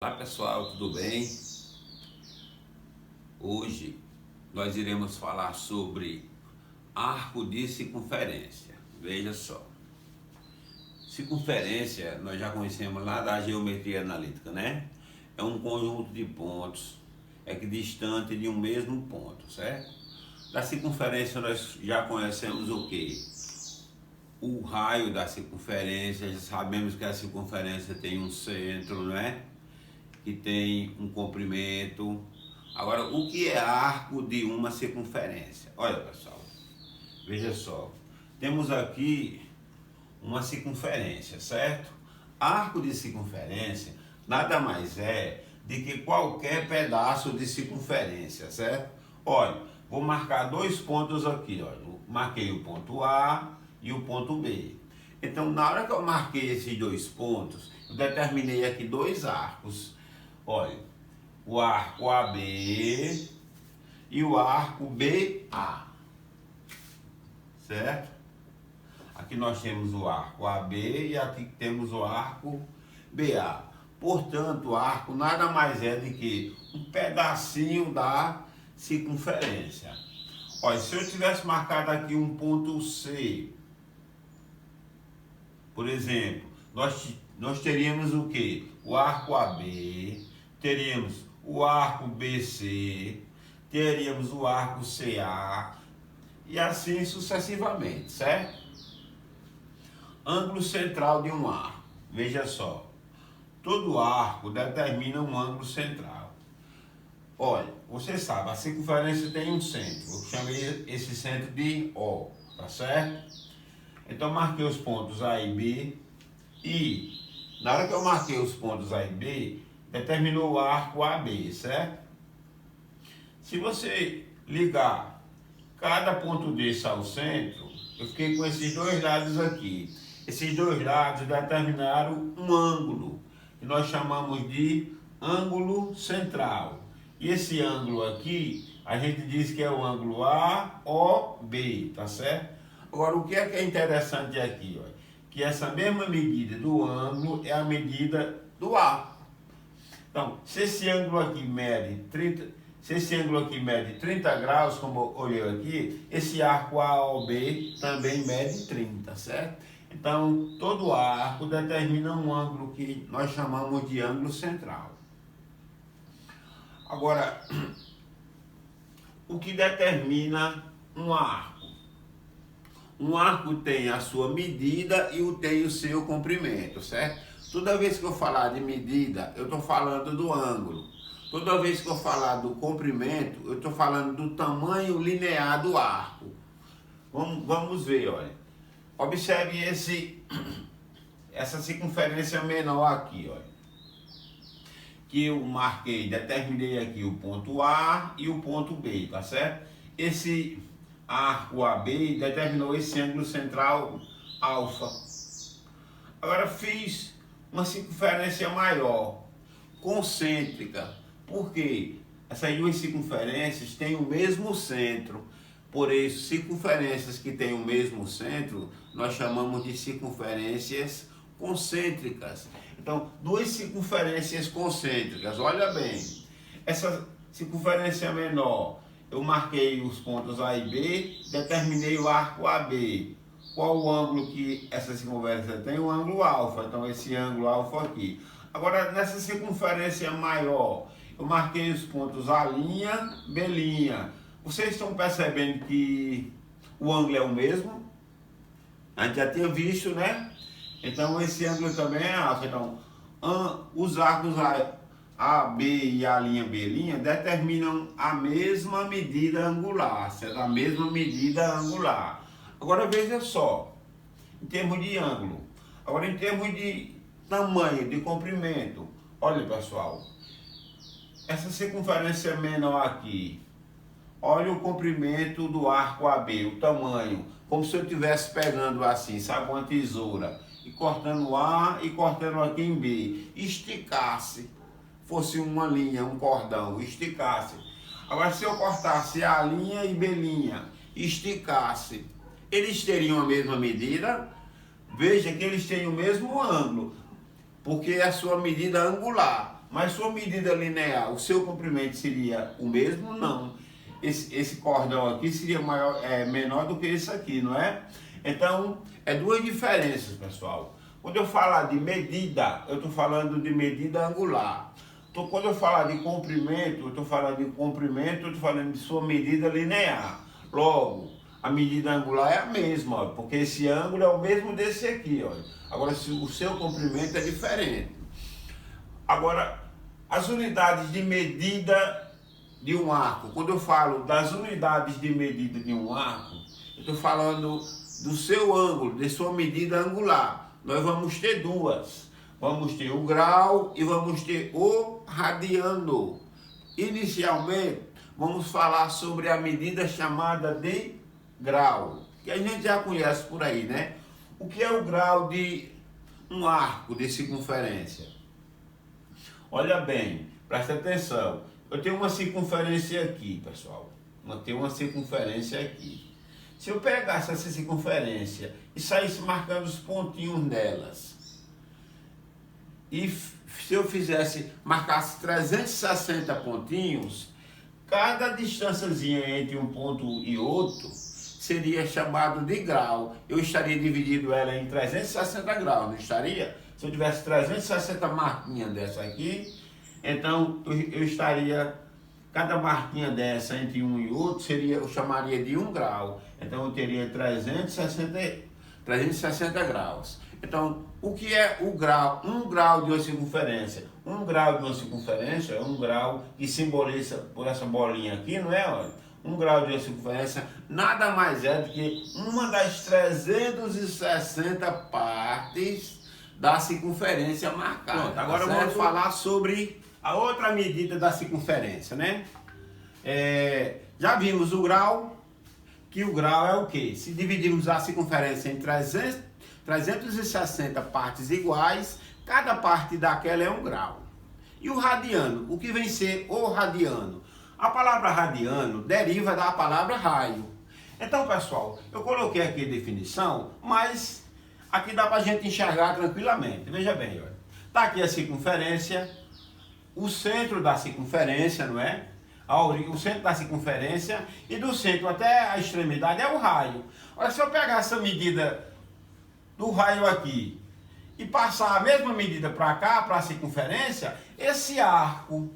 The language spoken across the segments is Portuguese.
Olá pessoal, tudo bem? Hoje nós iremos falar sobre arco de circunferência. Veja só, circunferência nós já conhecemos lá da geometria analítica, né? É um conjunto de pontos equidistante de um mesmo ponto, certo? Da circunferência nós já conhecemos o que? O raio da circunferência, já sabemos que a circunferência tem um centro, não é? Que tem um comprimento. Agora, o que é arco de uma circunferência? Olha pessoal, veja só, temos aqui uma circunferência, certo? Arco de circunferência nada mais é de que qualquer pedaço de circunferência, certo? Olha, vou marcar dois pontos aqui, olha, marquei o ponto A e o ponto B. Então, na hora que eu marquei esses dois pontos, eu determinei aqui dois arcos. Olha, o arco AB e o arco BA, certo? Aqui nós temos o arco AB e aqui temos o arco BA. Portanto, o arco nada mais é do que um pedacinho da circunferência. Olha, se eu tivesse marcado aqui um ponto C, por exemplo, nós teríamos o que? O arco AB, teríamos o arco BC, teríamos o arco CA e assim sucessivamente, certo? Ângulo central de um arco. Veja só, todo arco determina um ângulo central. Olha, você sabe, a circunferência tem um centro. Eu chamei esse centro de O, tá certo? Então marquei os pontos A e B e na hora que eu marquei os pontos A e B, determinou o arco AB, certo? Se você ligar cada ponto desse ao centro, eu fiquei com esses dois lados aqui. Esses dois lados determinaram um ângulo, que nós chamamos de ângulo central. E esse ângulo aqui, a gente diz que é o ângulo AOB, tá certo? Agora, o que é interessante aqui, ó, que essa mesma medida do ângulo é a medida do arco. Então, se esse ângulo aqui mede 30 graus, como eu olhei aqui, esse arco AOB também mede 30, certo? Então, todo arco determina um ângulo que nós chamamos de ângulo central. Agora, o que determina um arco? Um arco tem a sua medida e tem o seu comprimento, certo? Toda vez que eu falar de medida, eu estou falando do ângulo. Toda vez que eu falar do comprimento, eu estou falando do tamanho linear do arco. Vamos ver, olha. Observe essa circunferência menor aqui, olha. Que eu marquei, determinei aqui o ponto A e o ponto B, tá certo? Esse arco AB determinou esse ângulo central alfa. Agora fiz uma circunferência maior, concêntrica, porque essas duas circunferências têm o mesmo centro. Por isso, circunferências que têm o mesmo centro, nós chamamos de circunferências concêntricas. Então, duas circunferências concêntricas, olha bem, essa circunferência menor, eu marquei os pontos A e B, determinei o arco AB. Qual o ângulo que essa circunferência tem? O ângulo alfa, então esse ângulo alfa aqui. Agora, nessa circunferência maior, eu marquei os pontos A', B'. Vocês estão percebendo que o ângulo é o mesmo? A gente já tinha visto, né? Então, esse ângulo também é alfa. Então, os arcos A, B e A'B' determinam a mesma medida angular, certo? A mesma medida angular. Agora veja só, em termos de ângulo. Agora em termos de tamanho, de comprimento. Olha pessoal, essa circunferência menor aqui. Olha o comprimento do arco AB, o tamanho. Como se eu estivesse pegando assim, sabe, uma tesoura. E cortando A e cortando aqui em B. Esticasse. Fosse uma linha, um cordão, esticasse. Agora se eu cortasse A' e B', esticasse, eles teriam a mesma medida. Veja que eles têm o mesmo ângulo, porque é a sua medida angular. mas sua medida linear, o seu comprimento seria o mesmo? Não. Esse cordão aqui seria menor do que esse aqui, não é? Então, é duas diferenças, pessoal. Quando eu falar de medida, eu estou falando de medida angular. Quando eu falar de comprimento, eu estou falando de comprimento, eu estou falando de sua medida linear. Logo, a medida angular é a mesma, ó, porque esse ângulo é o mesmo desse aqui. Ó. Agora, se o seu comprimento é diferente. Agora, as unidades de medida de um arco. Quando eu falo das unidades de medida de um arco, eu estou falando do seu ângulo, de sua medida angular. Nós vamos ter duas. Vamos ter o grau e vamos ter o radiano. Inicialmente, vamos falar sobre a medida chamada de grau, que a gente já conhece por aí, né? O que é o grau de um arco de circunferência? Olha bem, presta atenção. Eu tenho uma circunferência aqui, pessoal. Eu tenho uma circunferência aqui. Se eu pegasse essa circunferência e saísse marcando os pontinhos delas, e se eu marcasse 360 pontinhos, cada distânciazinha entre um ponto e outro seria chamado de grau. Eu estaria dividindo ela em 360 graus, não estaria? Se eu tivesse 360 marquinhas dessa aqui, então eu estaria, cada marquinha dessa entre um e outro, eu chamaria de 1 grau. Então eu teria 360 graus. Então, o que é o grau? 1 grau de uma circunferência. 1 grau de uma circunferência é 1 grau que simboliza por essa bolinha aqui, não é? Olha, 1 grau de uma circunferência nada mais é do que uma das 360 partes da circunferência marcada. Pronto, agora vamos falar sobre a outra medida da circunferência, né? Já vimos o grau, que o grau é o quê? Se dividirmos a circunferência em 360 partes iguais, cada parte daquela é 1 grau. E o radiano, o que vem ser o radiano? A palavra radiano deriva da palavra raio. Então, pessoal, eu coloquei aqui a definição, mas aqui dá para a gente enxergar tranquilamente. Veja bem, olha. Está aqui a circunferência, o centro da circunferência, não é? O centro da circunferência, e do centro até a extremidade é o raio. Olha, se eu pegar essa medida do raio aqui e passar a mesma medida para cá, para a circunferência, esse arco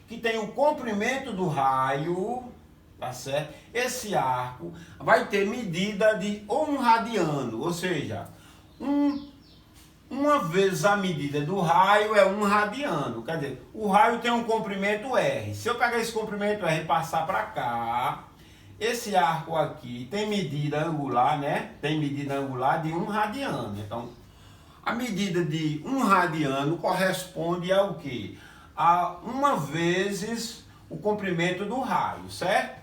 que tem o comprimento do raio, tá certo? Esse arco vai ter medida de 1 radiano, ou seja, uma vez a medida do raio é 1 radiano. Quer dizer, o raio tem um comprimento R. Se eu pegar esse comprimento R e passar para cá, esse arco aqui tem medida angular, né? Tem medida angular de 1 radiano. Então, a medida de 1 radiano corresponde ao quê? A 1 vezes o comprimento do raio, certo?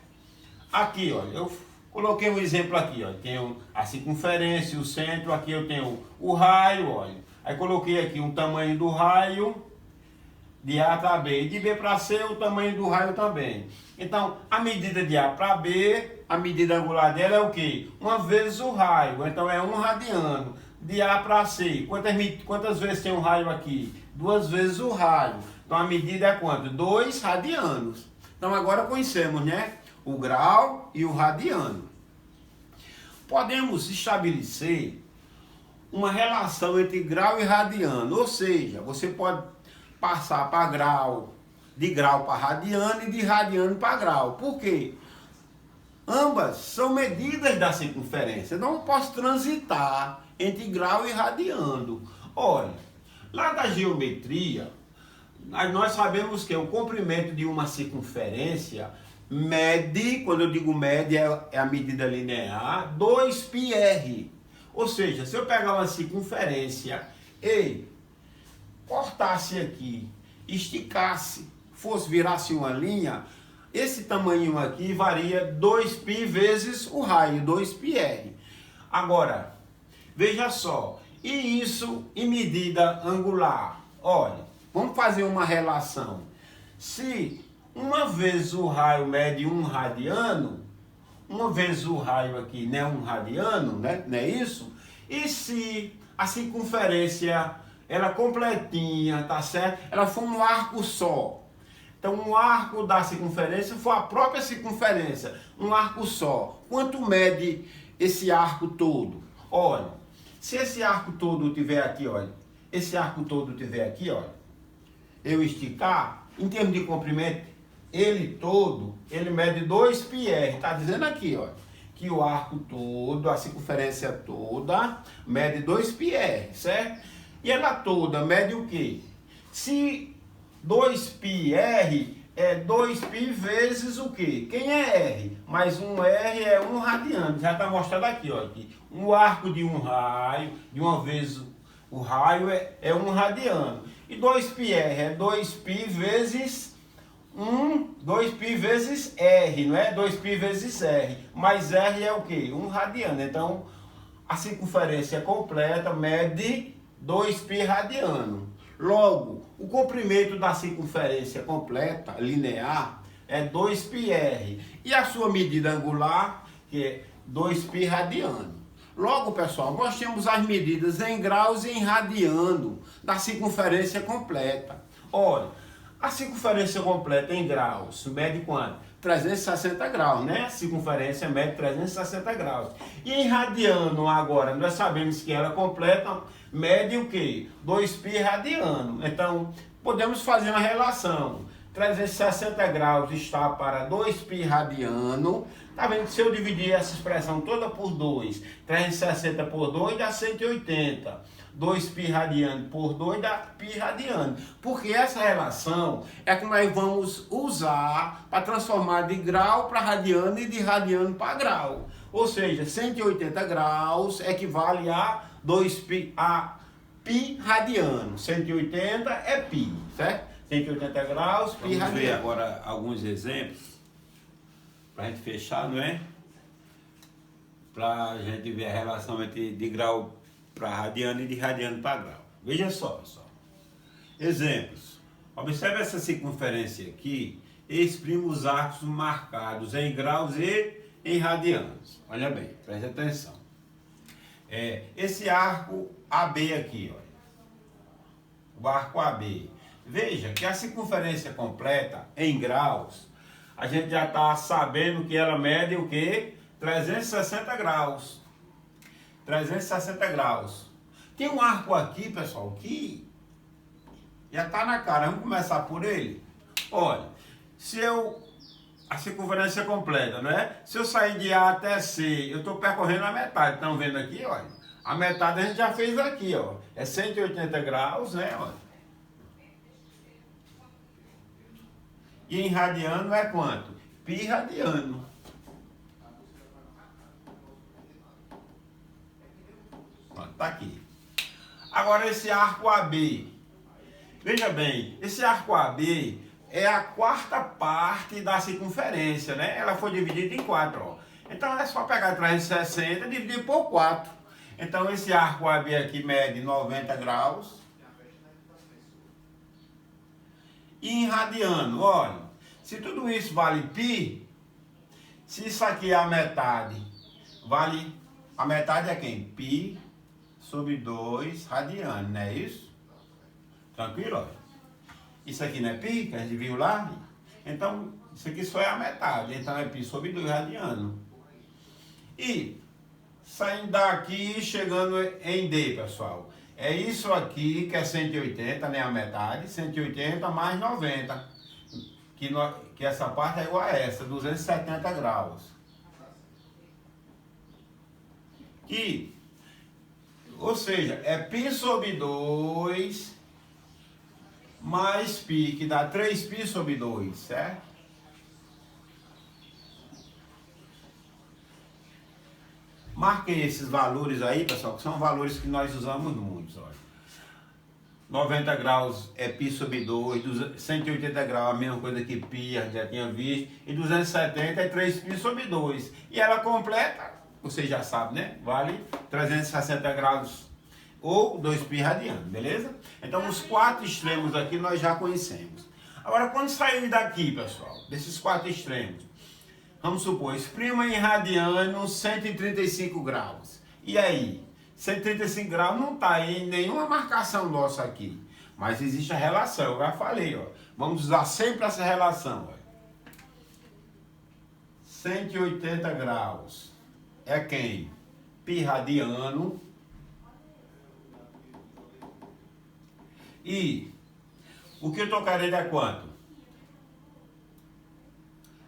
Aqui, olha, eu coloquei um exemplo aqui, ó. Tenho a circunferência, o centro, aqui eu tenho o raio, olha. Aí coloquei aqui um tamanho do raio de A para B, e de B para C o tamanho do raio também. Então, a medida de A para B, a medida angular dela é o quê? 1 vezes o raio, então é 1 radiano. De A para C, quantas vezes tem um raio aqui? 2 vezes o raio. Então a medida é quanto? 2 radianos. Então agora conhecemos, né? O grau e o radiano. Podemos estabelecer uma relação entre grau e radiano, ou seja, você pode passar para grau, de grau para radiano e de radiano para grau. Por quê? Ambas são medidas da circunferência. Eu não posso transitar entre grau e radiano. Olha, lá da geometria, nós sabemos que o comprimento de uma circunferência mede, quando eu digo mede, é a medida linear, 2πr. Ou seja, se eu pegar uma circunferência e cortasse aqui, esticasse, virasse uma linha, esse tamanho aqui varia 2π vezes o raio, 2πr. Agora, veja só, e isso em medida angular? Olha, vamos fazer uma relação. Se 1 vez o raio mede 1 radiano, 1 vez o raio aqui não é 1 radiano, né? Não é isso? E se a circunferência ela completinha, tá certo? Ela for um arco só. Então, um arco da circunferência for a própria circunferência, um arco só. Quanto mede esse arco todo? Olha, se esse arco todo tiver aqui, olha, esse arco todo tiver aqui, olha, eu esticar, em termos de comprimento, ele todo, ele mede 2πr, tá dizendo aqui, olha, que o arco todo, a circunferência toda, mede 2πr, certo? E ela toda mede o quê? Se 2πr é 2π vezes o quê? Quem é R? Mas um R é 1 radiano. Já está mostrado aqui, ó. Aqui. Um arco de um raio, de uma vez o raio é 1 radiano. E 2πr é 2π vezes 2π vezes R, não é? 2π vezes R. Mas R é o quê? 1 radiano. Então, a circunferência completa mede 2π radiano. Logo, o comprimento da circunferência completa, linear, é 2πr. E a sua medida angular, que é 2π radiano. Logo, pessoal, nós temos as medidas em graus e em radiano da circunferência completa. Olha, a circunferência completa em graus mede quanto? 360 graus, né? A circunferência mede 360 graus. E em radiano agora, nós sabemos que ela completa, mede o quê? 2π radiano. Então, podemos fazer uma relação. 360 graus está para 2π radiano. Tá vendo que se eu dividir essa expressão toda por 2, 360 por 2 dá 180. 2π radiano por 2 dá π radiano. Porque essa relação é que nós vamos usar para transformar de grau para radiano e de radiano para grau. Ou seja, 180 graus equivale a 2π, a π radiano. 180 é π, certo? 180 graus, π radiano. Vamos ver agora alguns exemplos para a gente fechar, não é? Para a gente ver a relação entre de grau para radiano e de radiano para grau. Veja só, pessoal. Exemplos. Observe essa circunferência aqui e exprima os arcos marcados em graus e em radianos. Olha bem, preste atenção. Esse arco AB aqui, olha. O arco AB. Veja que a circunferência completa em graus, a gente já está sabendo que ela mede o quê? 360 graus. 360 graus. Tem um arco aqui, pessoal, que já está na cara. Vamos começar por ele? Olha, a circunferência completa, não é? Se eu sair de A até C, eu estou percorrendo a metade. Estão vendo aqui, olha? A metade a gente já fez aqui, ó. É 180 graus, né? Olha. E em radiano é quanto? Π radiano. Está aqui. Agora esse arco AB. Veja bem, esse arco AB é a quarta parte da circunferência, né? Ela foi dividida em 4, ó. Então é só pegar 360 e dividir por 4. Então esse arco AB aqui mede 90 graus. E em radiano, olha, se tudo isso vale π, se isso aqui é a metade, vale, a metade é quem? π sobre 2 radiano, não é isso? Tranquilo? Olha. Isso aqui não é π, que a gente viu lá? Então, isso aqui só é a metade, então é π sobre 2 radiano. E, saindo daqui, chegando em D, pessoal. É isso aqui que é 180, né? A metade, 180 mais 90. Que essa parte é igual a essa, 270 graus. Ou seja, é π sobre 2 mais π, que dá 3π sobre 2, certo? Marquem esses valores aí, pessoal, que são valores que nós usamos muito, olha. 90 graus é π sobre 2, 180 graus a mesma coisa que π, a gente já tinha visto, e 270 é 3π sobre 2. E ela completa, você já sabe, né? Vale 360 graus ou 2π radiano, beleza? Então os 4 extremos aqui nós já conhecemos. Agora quando sair daqui, pessoal, desses 4 extremos, vamos supor, exprima em radiano 135 graus. E aí? 135 graus não está em nenhuma marcação nossa aqui. Mas existe a relação, eu já falei, ó. Vamos usar sempre essa relação, ó. 180 graus é quem? Π radiano. E o que eu estou querendo é quanto?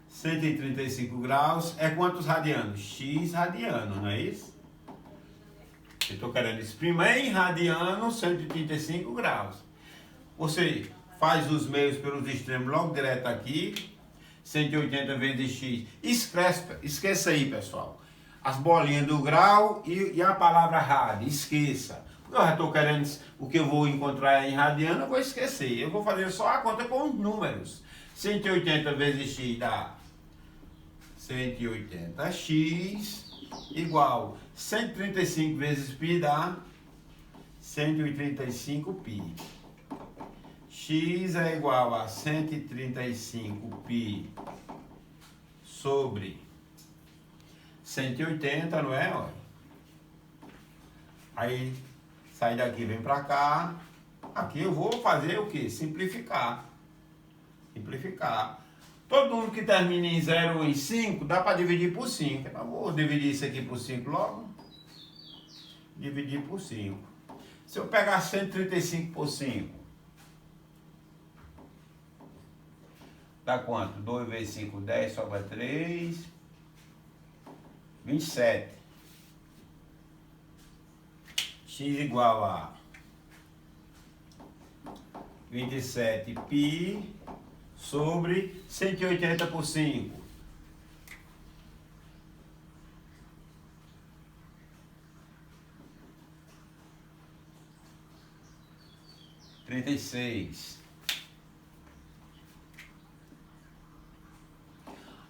135 graus é quantos radianos? X radiano, não é isso? Eu estou querendo exprimir em radiano 135 graus. Você faz os meios pelos extremos logo direto aqui. 180 vezes X. Esqueça aí, pessoal. As bolinhas do grau e a palavra rad. Esqueça. Porque eu já estou querendo o que eu vou encontrar em radiano, eu vou esquecer. Eu vou fazer só a conta com os números. 180 vezes X dá 180x igual 135 vezes π dá 185π. X é igual a 135π sobre 180, não é? Olha. Aí sai daqui, vem para cá. Aqui eu vou fazer o que? Simplificar. Simplificar. Todo mundo que termina em 0 ou em 5, dá para dividir por 5. Então, vou dividir isso aqui por 5 logo. Dividir por 5. Se eu pegar 135 por 5, dá quanto? 2 vezes 5, 10, sobra 3. 27. X igual a 27π sobre 180 por 5. (36).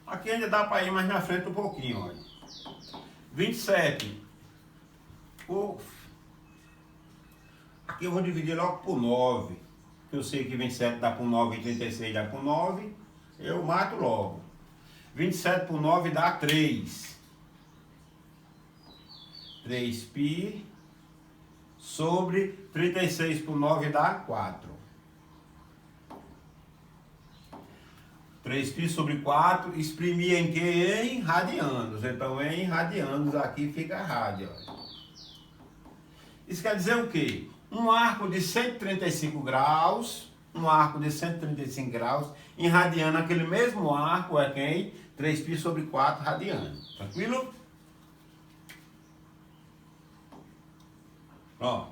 Aqui ainda dá para ir mais na frente um pouquinho, olha. 27. Aqui eu vou dividir logo por 9. Eu sei que 27 dá por 9 e 36 dá por 9. Eu mato logo. 27 por 9 dá 3. 3π sobre 36 por 9 dá 4. 3π sobre 4, exprimir em que? Em radianos. Então, em radianos, aqui fica rádio. Isso quer dizer o quê? Um arco de 135 graus, em radiano, aquele mesmo arco é quem? 3π sobre 4 radiano. Tranquilo? Ó,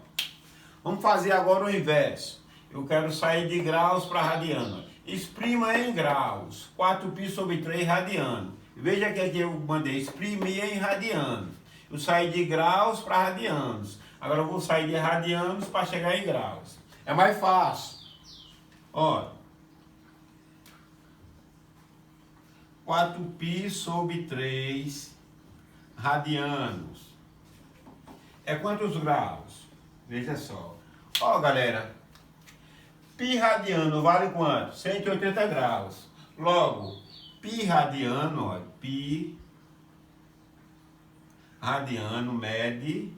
vamos fazer agora o inverso. Eu quero sair de graus para radiano. Exprima em graus, 4π sobre 3 radiano. Veja que aqui eu mandei exprimir em radiano. Eu saí de graus para radianos. Agora eu vou sair de radianos para chegar em graus. É mais fácil. Olha. 4π sobre 3 radianos. É quantos graus? Veja só. Ó, galera. Π radiano vale quanto? 180 graus. Logo, π radiano, ó, π radiano mede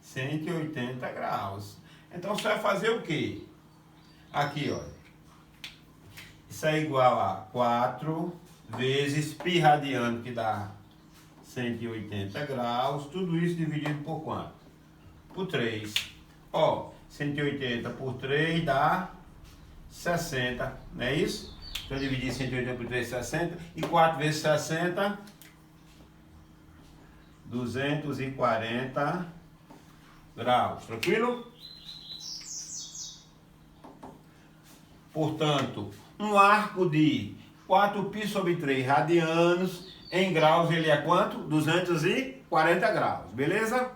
180 graus. Então você vai fazer o quê? Aqui, ó. Isso é igual a 4 vezes π radiano, que dá 180 graus. Tudo isso dividido por quanto? Por 3. Ó, 180 por 3 dá 60, não é isso? Então, dividir 180 por 3, 60. E 4 vezes 60, 240 graus. Tranquilo? Portanto, um arco de 4π sobre 3 radianos, em graus ele é quanto? 240 graus, beleza?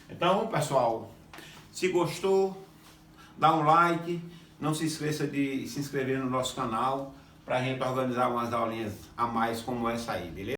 Então, pessoal, se gostou, dá um like, não se esqueça de se inscrever no nosso canal para a gente organizar umas aulinhas a mais como essa aí, beleza?